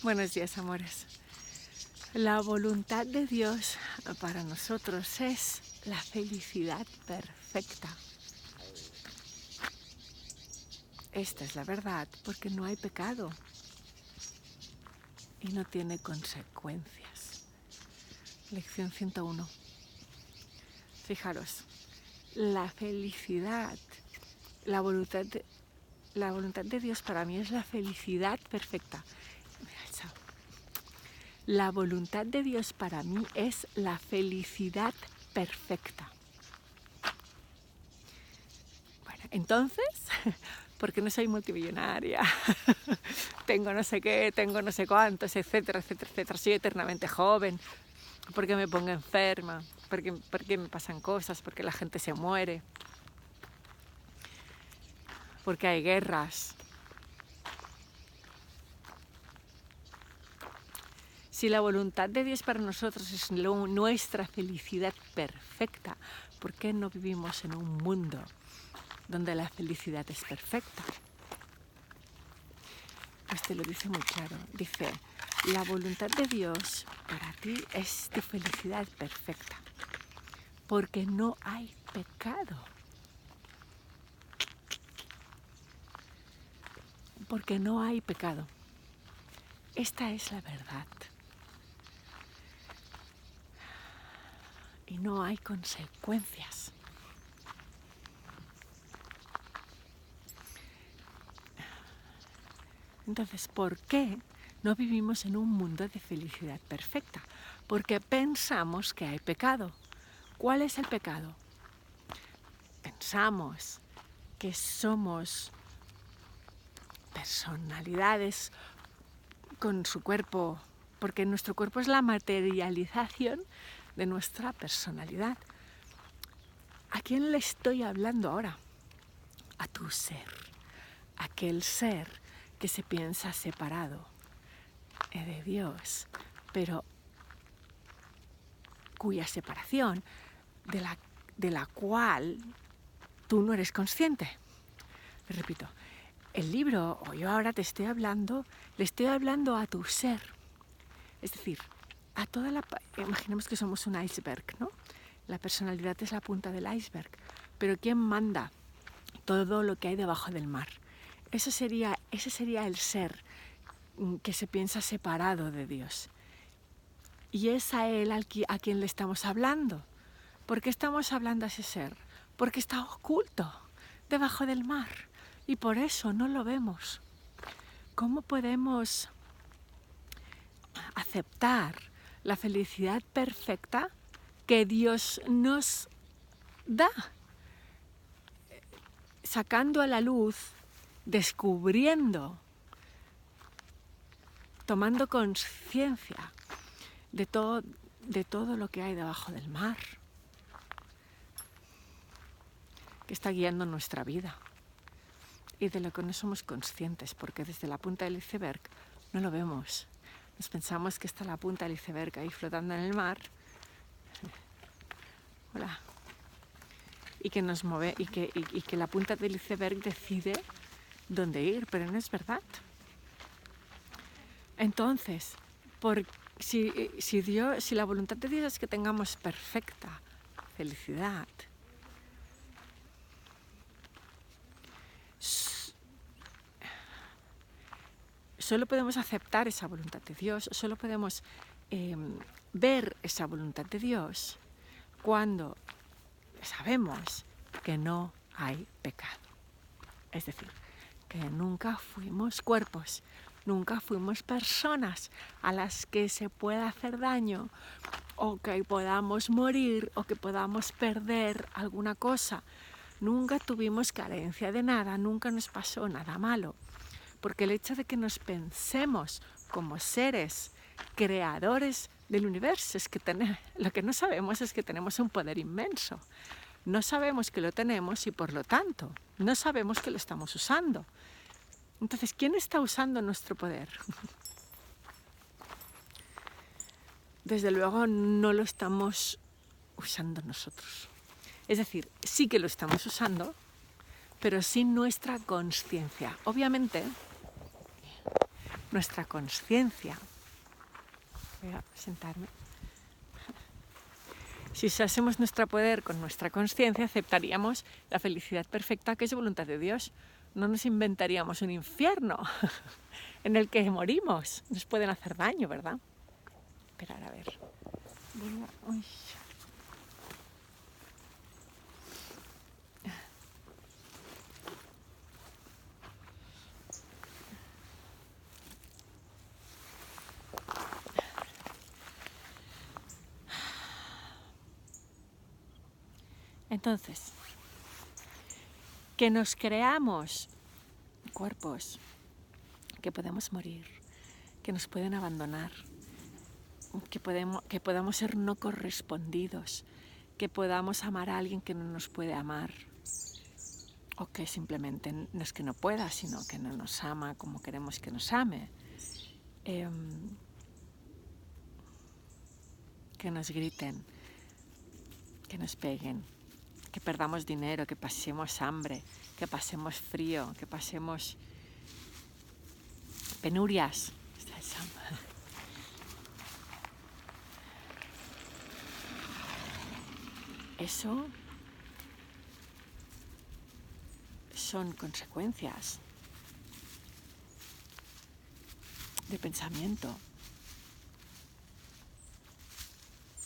Buenos días, amores. La voluntad de Dios para nosotros es la felicidad perfecta. Esta es la verdad porque no hay pecado y no tiene consecuencias. Lección 101. Fijaros, la felicidad, la voluntad de Dios para mí es la felicidad perfecta. La voluntad de Dios para mí es la felicidad perfecta. Bueno, entonces, ¿por qué no soy multimillonaria? Tengo no sé qué, tengo no sé cuántos, etcétera, etcétera, etcétera. Soy eternamente joven. ¿Por qué me pongo enferma? ¿Por qué me pasan cosas? ¿Por qué la gente se muere? ¿Por qué hay guerras? Si la voluntad de Dios para nosotros es nuestra felicidad perfecta, ¿por qué no vivimos en un mundo donde la felicidad es perfecta? Pues te lo dice muy claro. Dice, la voluntad de Dios para ti es tu felicidad perfecta, porque no hay pecado. Porque no hay pecado. Esta es la verdad. Y no hay consecuencias. Entonces, ¿por qué no vivimos en un mundo de felicidad perfecta? Porque pensamos que hay pecado. ¿Cuál es el pecado? Pensamos que somos personalidades con su cuerpo, porque nuestro cuerpo es la materialización de nuestra personalidad. ¿A quién le estoy hablando ahora? A tu ser, aquel ser que se piensa separado de Dios, pero cuya separación, de la cual tú no eres consciente. Te repito, el libro, o yo ahora te estoy hablando, le estoy hablando a tu ser. Es decir, a toda la... Imaginemos que somos un iceberg, ¿no? La personalidad es la punta del iceberg. Pero ¿quién manda todo lo que hay debajo del mar? Ese sería el ser que se piensa separado de Dios. Y es a él a quien le estamos hablando. ¿Por qué estamos hablando a ese ser? Porque está oculto debajo del mar y por eso no lo vemos. ¿Cómo podemos aceptar la felicidad perfecta que Dios nos da? Sacando a la luz, descubriendo, tomando conciencia de todo lo que hay debajo del mar, que está guiando nuestra vida y de lo que no somos conscientes, porque desde la punta del iceberg no lo vemos. Nos pensamos que está la punta del iceberg ahí flotando en el mar. Hola. Y que nos mueve y que la punta del iceberg decide dónde ir, pero no es verdad. Entonces, si la voluntad de Dios es que tengamos perfecta felicidad, solo podemos aceptar esa voluntad de Dios, solo podemos ver esa voluntad de Dios cuando sabemos que no hay pecado. Es decir, que nunca fuimos cuerpos, nunca fuimos personas a las que se pueda hacer daño o que podamos morir o que podamos perder alguna cosa. Nunca tuvimos carencia de nada, nunca nos pasó nada malo. Porque el hecho de que nos pensemos como seres creadores del universo es que lo que no sabemos es que tenemos un poder inmenso. No sabemos que lo tenemos y por lo tanto no sabemos que lo estamos usando. Entonces, ¿quién está usando nuestro poder? Desde luego no lo estamos usando nosotros. Es decir, sí que lo estamos usando, pero sin nuestra conciencia. Obviamente, nuestra conciencia. Voy a sentarme. Si usásemos nuestro poder con nuestra conciencia, aceptaríamos la felicidad perfecta que es voluntad de Dios. No nos inventaríamos un infierno en el que morimos. Nos pueden hacer daño, ¿verdad? Esperar, a ver. Uy. Entonces, que nos creamos cuerpos, que podemos morir, que nos pueden abandonar, que podamos ser no correspondidos, que podamos amar a alguien que no nos puede amar, o que simplemente no es que no pueda, sino que no nos ama como queremos que nos ame, que nos griten, que nos peguen, que perdamos dinero, que pasemos hambre, que pasemos frío, que pasemos penurias. Eso son consecuencias de pensamiento.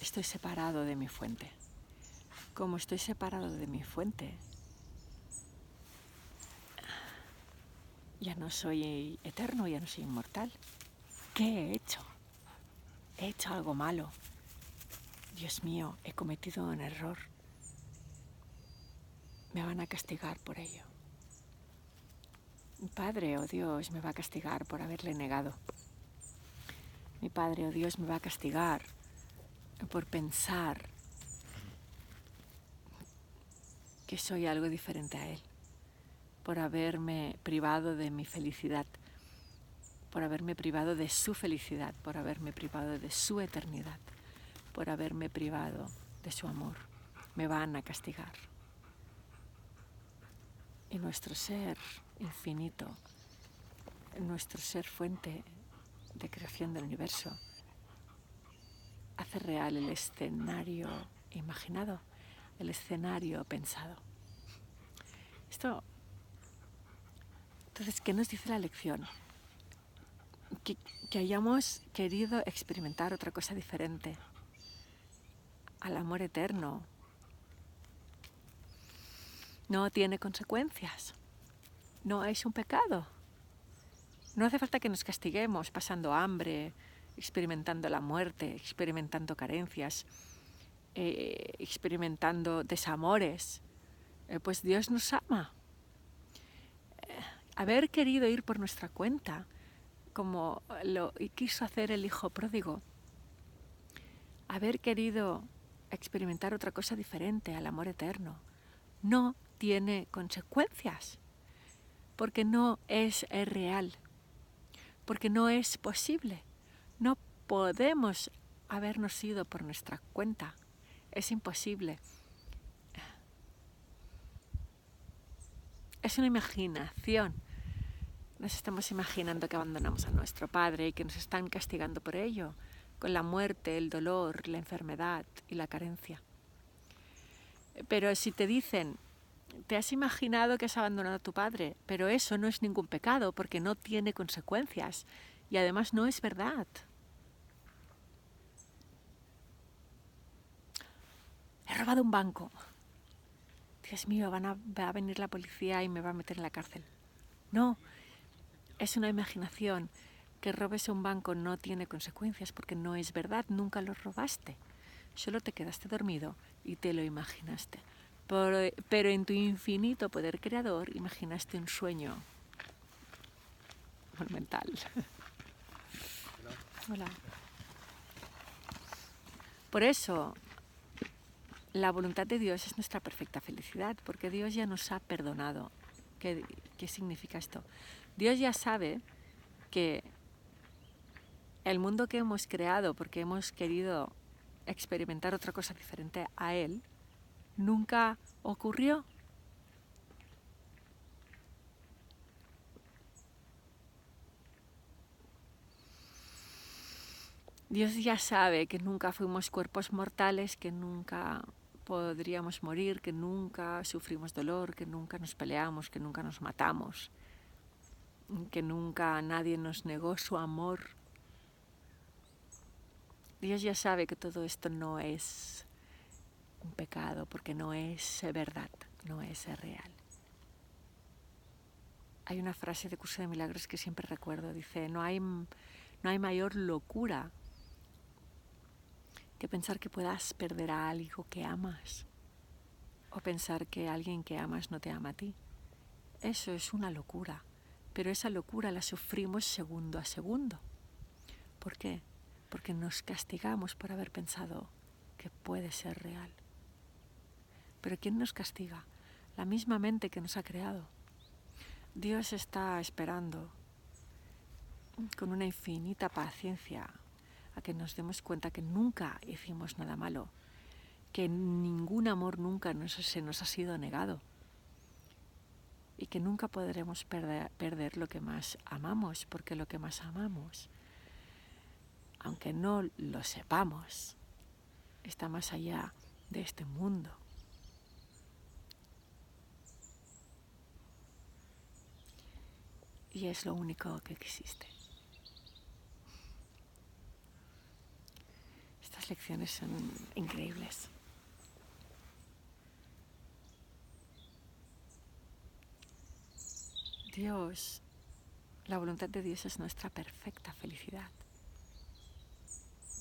Estoy separado de mi fuente. Como estoy separado de mi fuente, ya no soy eterno, ya no soy inmortal. ¿Qué he hecho? He hecho algo malo. Dios mío, he cometido un error. Me van a castigar por ello. Mi Padre, oh Dios, me va a castigar por haberle negado. Mi Padre, oh Dios, me va a castigar por pensar que soy algo diferente a Él, por haberme privado de mi felicidad, por haberme privado de su felicidad, por haberme privado de su eternidad, por haberme privado de su amor. Me van a castigar. Y nuestro ser infinito, nuestro ser fuente de creación del universo, hace real el escenario imaginado, el escenario pensado. Entonces, ¿qué nos dice la lección? Que hayamos querido experimentar otra cosa diferente al amor eterno. No tiene consecuencias, no es un pecado. No hace falta que nos castiguemos pasando hambre, experimentando la muerte, experimentando carencias, experimentando desamores. Pues Dios nos ama. Haber querido ir por nuestra cuenta, como lo quiso hacer el hijo pródigo, haber querido experimentar otra cosa diferente al amor eterno, no tiene consecuencias, porque no es real, porque no es posible. No podemos habernos ido por nuestra cuenta, es imposible. Es una imaginación. Nos estamos imaginando que abandonamos a nuestro Padre y que nos están castigando por ello, con la muerte, el dolor, la enfermedad y la carencia. Pero si te dicen, te has imaginado que has abandonado a tu Padre, pero eso no es ningún pecado porque no tiene consecuencias y además no es verdad. He robado un banco. Dios mío, va a venir la policía y me va a meter en la cárcel. No, es una imaginación. Que robes un banco no tiene consecuencias porque no es verdad, nunca lo robaste. Solo te quedaste dormido y te lo imaginaste. Pero en tu infinito poder creador imaginaste un sueño monumental. Hola. Por eso, la voluntad de Dios es nuestra perfecta felicidad, porque Dios ya nos ha perdonado. ¿Qué significa esto? Dios ya sabe que el mundo que hemos creado porque hemos querido experimentar otra cosa diferente a Él, nunca ocurrió. Dios ya sabe que nunca fuimos cuerpos mortales, que nunca podríamos morir, que nunca sufrimos dolor, que nunca nos peleamos, que nunca nos matamos, que nunca nadie nos negó su amor. Dios ya sabe que todo esto no es un pecado, porque no es verdad, no es real. Hay una frase de Curso de Milagros que siempre recuerdo, dice, no hay mayor locura que pensar que puedas perder a algo que amas, o pensar que alguien que amas no te ama a ti. Eso es una locura, pero esa locura la sufrimos segundo a segundo. ¿Por qué? Porque nos castigamos por haber pensado que puede ser real. Pero ¿quién nos castiga? La misma mente que nos ha creado. Dios está esperando con una infinita paciencia a que nos demos cuenta que nunca hicimos nada malo, que ningún amor nunca se nos ha sido negado y que nunca podremos perder lo que más amamos, porque lo que más amamos, aunque no lo sepamos, está más allá de este mundo. Y es lo único que existe. Estas lecciones son increíbles. Dios, la voluntad de Dios es nuestra perfecta felicidad.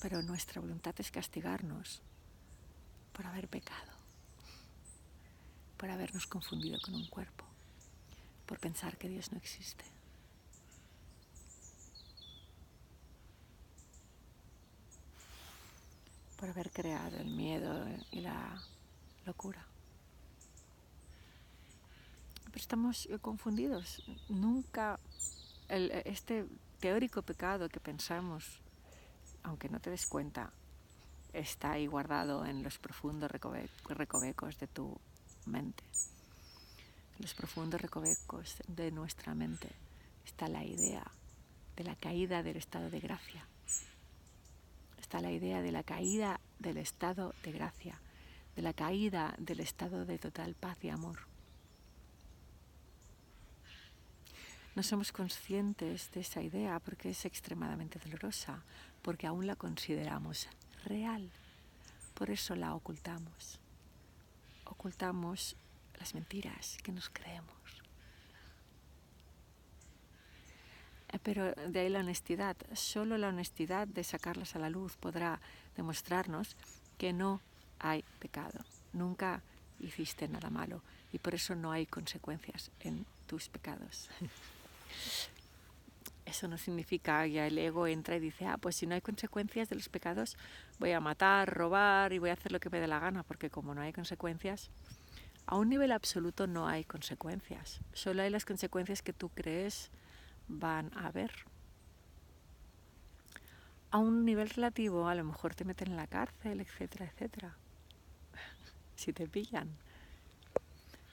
Pero nuestra voluntad es castigarnos por haber pecado, por habernos confundido con un cuerpo, por pensar que Dios no existe. Por haber creado el miedo y la locura. Pero estamos confundidos. Nunca este teórico pecado que pensamos, aunque no te des cuenta, está ahí guardado en los profundos recovecos de tu mente. En los profundos recovecos de nuestra mente está la idea de la caída del estado de gracia. Está la idea de la caída del estado de gracia, de la caída del estado de total paz y amor. No somos conscientes de esa idea porque es extremadamente dolorosa, porque aún la consideramos real. Por eso la ocultamos. Ocultamos las mentiras que nos creemos. Pero de ahí la honestidad. Solo la honestidad de sacarlas a la luz podrá demostrarnos que no hay pecado. Nunca hiciste nada malo y por eso no hay consecuencias en tus pecados. Eso no significa que el ego entra y dice, pues si no hay consecuencias de los pecados, voy a matar, robar y voy a hacer lo que me dé la gana, porque como no hay consecuencias, a un nivel absoluto no hay consecuencias. Solo hay las consecuencias que tú crees van a haber. A un nivel relativo, a lo mejor te meten en la cárcel, etcétera, etcétera, si te pillan.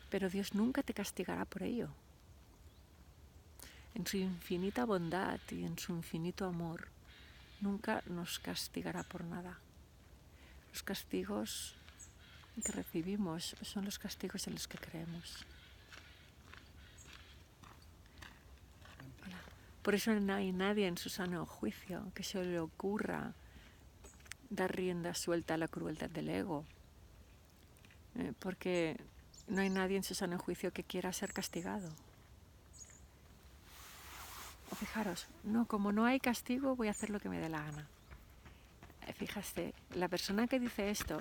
Pero Dios nunca te castigará por ello. En su infinita bondad y en su infinito amor, nunca nos castigará por nada. Los castigos que recibimos son los castigos en los que creemos. Por eso no hay nadie en su sano juicio que se le ocurra dar rienda suelta a la crueldad del ego. Porque no hay nadie en su sano juicio que quiera ser castigado. O fijaros, no, como no hay castigo, voy a hacer lo que me dé la gana. Fíjate, la persona que dice esto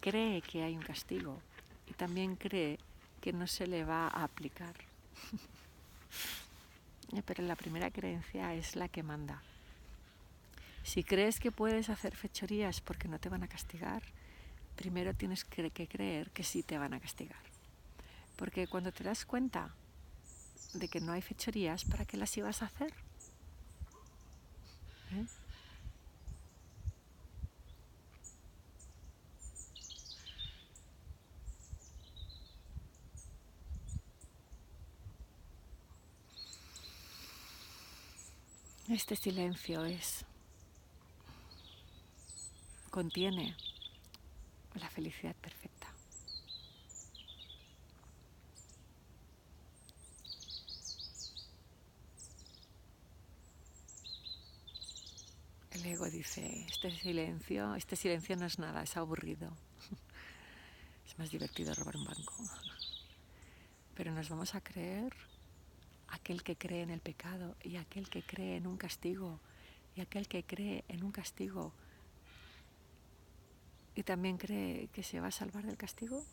cree que hay un castigo y también cree que no se le va a aplicar. Pero la primera creencia es la que manda. Si crees que puedes hacer fechorías porque no te van a castigar, primero tienes que creer que sí te van a castigar. Porque cuando te das cuenta de que no hay fechorías, ¿para qué las ibas a hacer? Este silencio es contiene la felicidad perfecta. El ego dice, este silencio no es nada, es aburrido. Es más divertido robar un banco. Pero nos vamos a creer aquel que cree en el pecado y aquel que cree en un castigo y aquel que cree en un castigo y también cree que se va a salvar del castigo.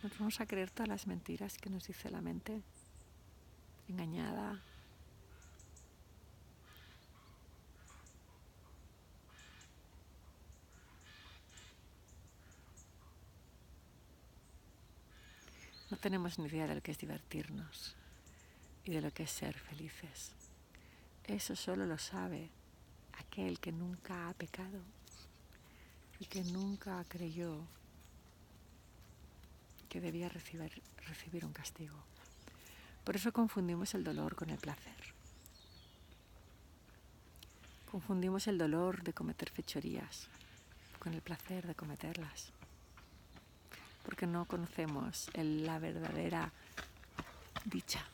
Nos vamos a creer todas las mentiras que nos dice la mente engañada. No tenemos ni idea de lo que es divertirnos y de lo que es ser felices. Eso solo lo sabe aquel que nunca ha pecado y que nunca creyó que debía recibir un castigo. Por eso confundimos el dolor con el placer. Confundimos el dolor de cometer fechorías con el placer de cometerlas. Porque no conocemos la verdadera dicha,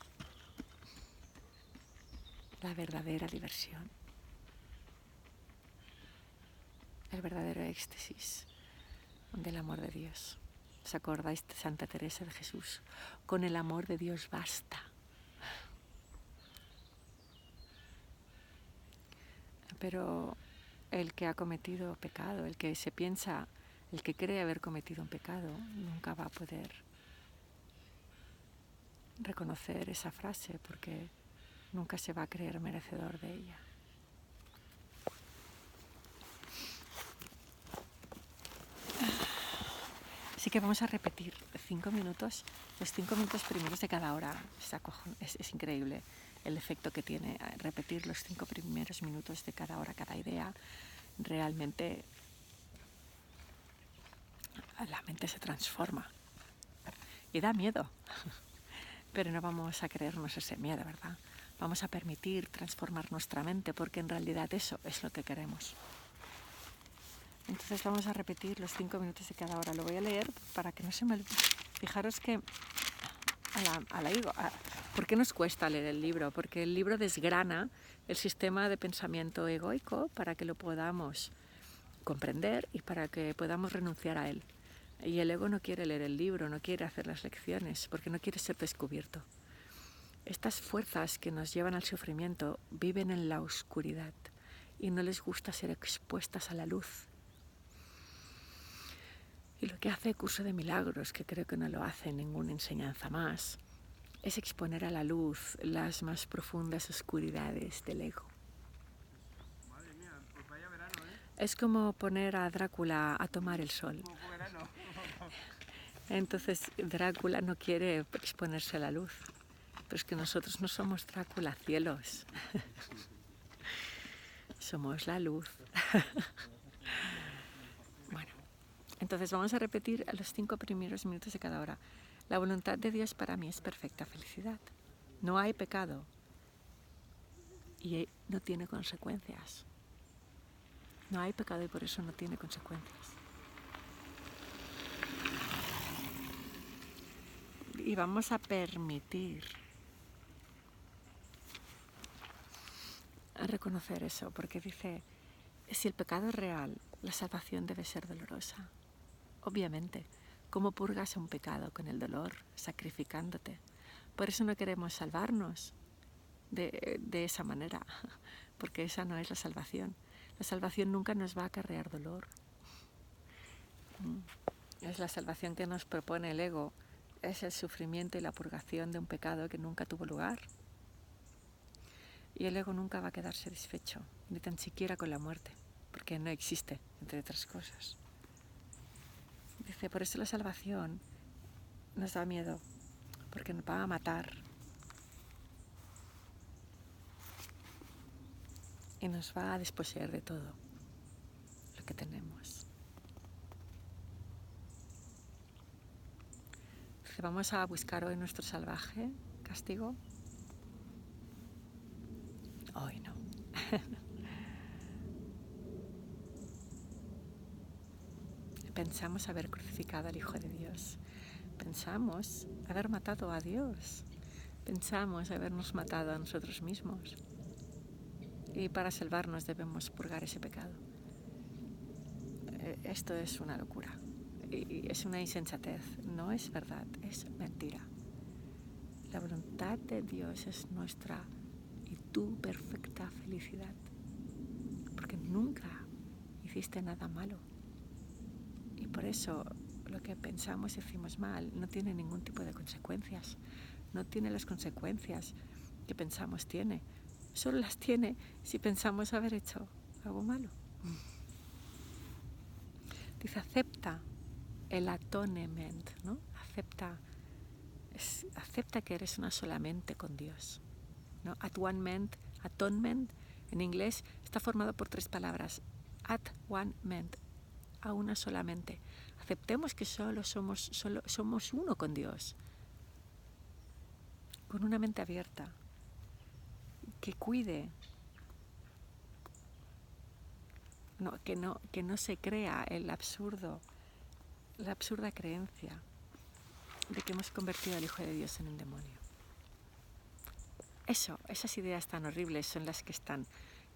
la verdadera diversión, el verdadero éxtasis del amor de Dios. ¿Os acordáis de Santa Teresa de Jesús? Con el amor de Dios basta. Pero el que ha cometido pecado, el que se piensa, el que cree haber cometido un pecado, nunca va a poder reconocer esa frase porque nunca se va a creer merecedor de ella. Así que vamos a repetir 5 minutos, los 5 minutos primeros de cada hora. Es increíble el efecto que tiene repetir los 5 primeros minutos de cada hora, cada idea. Realmente la mente se transforma y da miedo, pero no vamos a creernos ese miedo, ¿verdad? Vamos a permitir transformar nuestra mente porque en realidad eso es lo que queremos. Entonces vamos a repetir los 5 minutos de cada hora. Lo voy a leer para que no se me olvide. Fijaros que ¿por qué nos cuesta leer el libro? Porque el libro desgrana el sistema de pensamiento egoico para que lo podamos comprender y para que podamos renunciar a él. Y el ego no quiere leer el libro, no quiere hacer las lecciones, porque no quiere ser descubierto. Estas fuerzas que nos llevan al sufrimiento viven en la oscuridad y no les gusta ser expuestas a la luz. Y lo que hace Curso de Milagros, que creo que no lo hace ninguna enseñanza más, es exponer a la luz las más profundas oscuridades del ego. Madre mía, pues vaya verano, ¿eh? Es como poner a Drácula a tomar el sol. Como verano. Entonces Drácula no quiere exponerse a la luz. Pero es que nosotros no somos Drácula, cielos. Somos la luz. Bueno, entonces vamos a repetir a los 5 primeros minutos de cada hora. La voluntad de Dios para mí es perfecta felicidad. No hay pecado y no tiene consecuencias. No hay pecado y por eso no tiene consecuencias. Y vamos a permitir a reconocer eso, porque dice, si el pecado es real, la salvación debe ser dolorosa. Obviamente, ¿cómo purgas un pecado con el dolor, sacrificándote? Por eso no queremos salvarnos de esa manera, porque esa no es la salvación. La salvación nunca nos va a acarrear dolor. Es la salvación que nos propone el ego, es el sufrimiento y la purgación de un pecado que nunca tuvo lugar. Y el ego nunca va a quedar satisfecho, ni tan siquiera con la muerte, porque no existe, entre otras cosas. Dice, por eso la salvación nos da miedo, porque nos va a matar y nos va a desposeer de todo lo que tenemos. Dice, vamos a buscar hoy nuestro salvaje castigo. Hoy no. pensamos haber crucificado al Hijo de Dios. Pensamos haber matado a Dios. Pensamos habernos matado a nosotros mismos. Y para salvarnos debemos purgar ese pecado. Esto es una locura. Y es una insensatez. No es verdad, es mentira. La voluntad de Dios es nuestra y tu perfecta felicidad. Porque nunca hiciste nada malo. Y por eso lo que pensamos y decimos mal no tiene ningún tipo de consecuencias. No tiene las consecuencias que pensamos tiene. Solo las tiene si pensamos haber hecho algo malo. Dice, acepta el atonement, ¿no? Acepta que eres una solamente con Dios, ¿no? Atonement en inglés está formado por 3 palabras. At one ment, a una solamente. Aceptemos que solo somos uno con Dios, con una mente abierta, que cuide, que no se crea la absurda creencia de que hemos convertido al Hijo de Dios en un demonio. Esas ideas tan horribles son las que están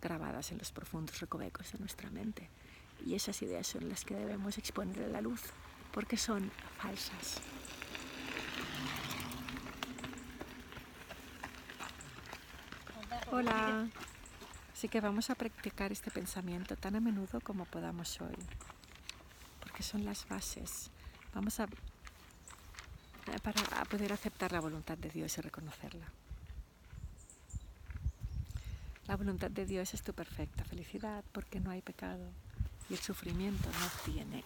grabadas en los profundos recovecos de nuestra mente. Y esas ideas son las que debemos exponer a la luz, porque son falsas. Hola. Así que vamos a practicar este pensamiento tan a menudo como podamos hoy, porque son las bases. Para poder aceptar la voluntad de Dios y reconocerla. La voluntad de Dios es tu perfecta felicidad, porque no hay pecado y el sufrimiento no tiene